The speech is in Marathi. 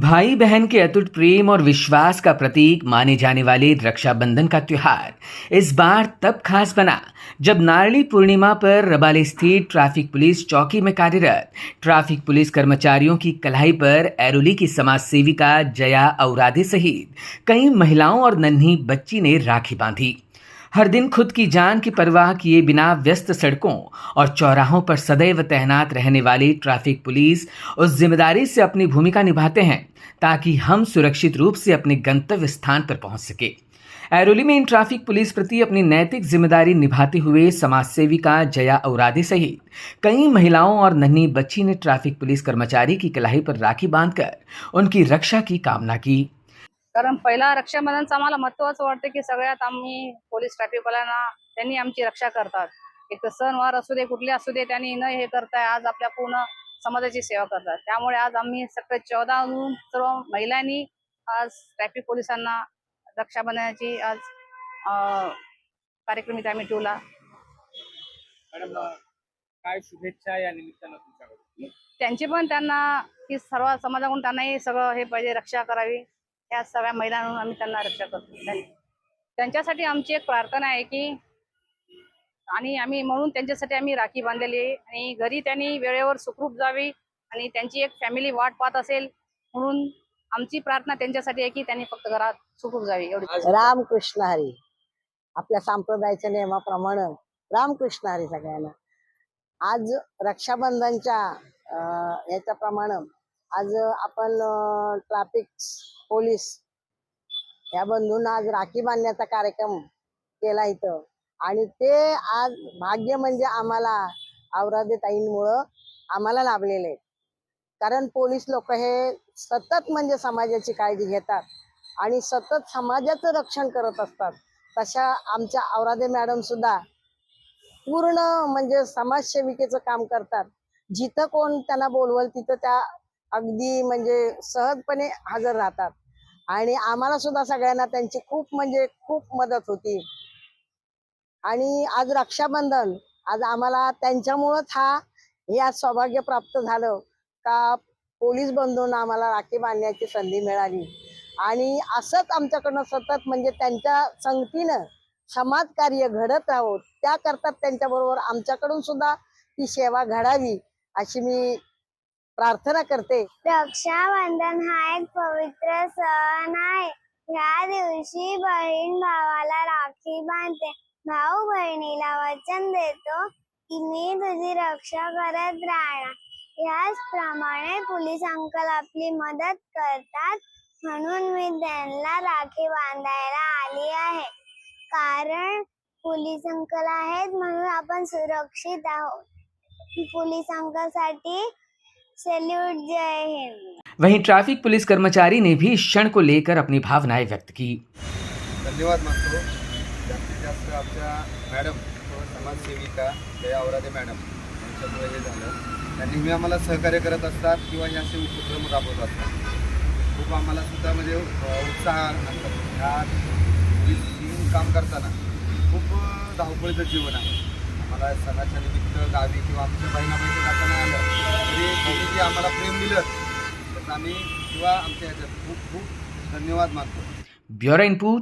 भाई बहन के अटूट प्रेम और विश्वास का प्रतीक माने जाने वाले रक्षाबंधन का त्योहार इस बार तब खास बना जब नारली पूर्णिमा पर रबाले स्थित ट्रैफिक पुलिस चौकी में कार्यरत ट्रैफिक पुलिस कर्मचारियों की कलाई पर ऐरोली की समाज सेविका जया औरादे सहित कई महिलाओं और नन्ही बच्ची ने राखी बांधी। हर दिन खुद की जान की परवाह किए बिना व्यस्त सड़कों और चौराहों पर सदैव तैनात रहने वाली ट्रैफिक पुलिस उस जिम्मेदारी से अपनी भूमिका निभाते हैं ताकि हम सुरक्षित रूप से अपने गंतव्य स्थान पर पहुंच सके। ऐरोली में इन ट्रैफिक पुलिस प्रति अपनी नैतिक जिम्मेदारी निभाते हुए समाज सेविका जया औरादे सहित कई महिलाओं और नन्ही बच्ची ने ट्रैफिक पुलिस कर्मचारी की कलाई पर राखी बांधकर उनकी रक्षा की कामना की। कारण पहिला रक्षाबंधनचं आम्हाला महत्त्वाचं वाटतं की सगळ्यात आम्ही पोलीस ट्रॅफिकवाल्यांना त्यांनी आमची रक्षा करतात। एक तर सणवार असू दे कुठले असू दे त्यांनी न हे करताय आज आपल्या पूर्ण समाजाची सेवा करतात। त्यामुळे आज आम्ही सगळे 14 जून सर्व महिलांनी आज ट्रॅफिक पोलिसांना रक्षाबंधनाची आज कार्यक्रम इथे आम्ही ठेवला। मॅडम काय शुभेच्छा या निमित्तानं तुमच्याकडून? त्यांची पण त्यांना की सर्व समाजाकडून त्यांनाही सगळं हे पाहिजे रक्षा करावी या सगळ्या महिलांना आम्ही त्यांना रक्षा करतो। त्यांच्यासाठी आमची एक प्रार्थना आहे की आणि आम्ही म्हणून त्यांच्यासाठी आम्ही राखी बांधलेली आहे आणि घरी त्यांनी वेळेवर सुखरूप जावी आणि त्यांची एक फॅमिली वाट पाहत असेल म्हणून आमची प्रार्थना त्यांच्यासाठी आहे की त्यांनी फक्त घरात सुखरूप जावी एवढी। रामकृष्ण हरी। आपल्या संप्रदायाच्या नियमाप्रमाणे रामकृष्ण हरी सगळ्यांना। आज रक्षाबंधनच्या याच्याप्रमाणे आज आपण ट्रॅफिक पोलीस या बंधूंना आज राखी बांधण्याचा कार्यक्रम केला इथं आणि ते आज भाग्य म्हणजे आम्हाला औरादे ताईंमुळं आम्हाला लाभलेले आहे। कारण पोलीस लोक हे सतत म्हणजे समाजाची काळजी घेतात आणि सतत समाजाचं रक्षण करत असतात। तशा आमच्या औरादे मॅडम सुद्धा पूर्ण म्हणजे समाजसेविकेचं काम करतात। जिथं कोण त्यांना बोलवल तिथं त्या अगदी म्हणजे सहजपणे हजर राहतात आणि आम्हाला सुद्धा सगळ्यांना त्यांची खूप म्हणजे खूप मदत होती। आणि आज रक्षाबंधन आज आम्हाला त्यांच्यामुळेच हे आज सौभाग्य प्राप्त झालं का पोलीस बंधूंना आम्हाला राखी बांधण्याची संधी मिळाली आणि असंच आमच्याकडनं सतत म्हणजे त्यांच्या संगतीनं समाजकार्य घडत राहो त्या करतात। त्यांच्याबरोबर आमच्याकडून सुद्धा ती सेवा घडावी अशी मी प्रार्थना करते। रक्षाबंधन हा एक पवित्र सण आहे। या दिवशी बहीण भावाला राखी बांधते। भाऊ बहिणीला वचन देतो की मी तुझी रक्षा करत राहणार। याचप्रमाणे पोलीस अंकल आपली मदत करतात म्हणून मी त्यांना राखी बांधायला आली आहे। कारण पोलीस अंकल आहेत म्हणून आपण सुरक्षित आहोत। पोलीस अंकलसाठी सैल्यूट, जय हिंद। वहीं ट्रैफिक पुलिस कर्मचारी ने भी इस क्षण को लेकर अपनी भावनाएं व्यक्त की। धन्यवाद मानतो जास्तीत जास्त आमच्या मॅडम समाजसेविका जया औरादे मॅडम यांच्यामुळे हे झालं। त्या नेहमी आम्हाला सहकार्य करत असतात किंवा हे असे उपक्रम राबवत असतात। खूप आम्हाला सुद्धा म्हणजे उत्साह असतात। ह्या पोलीस काम करताना खूप धावपळीचं जीवन आहे। आम्हाला सणाच्या निमित्त गावी किंवा आमच्या बहिणाबाईच्या जाताना आलं तरी त्यांनी जे आम्हाला प्रेम दिलं त्याचं आम्ही किंवा आमच्या ह्याच्यात खूप खूप धन्यवाद मानतो। Bureau input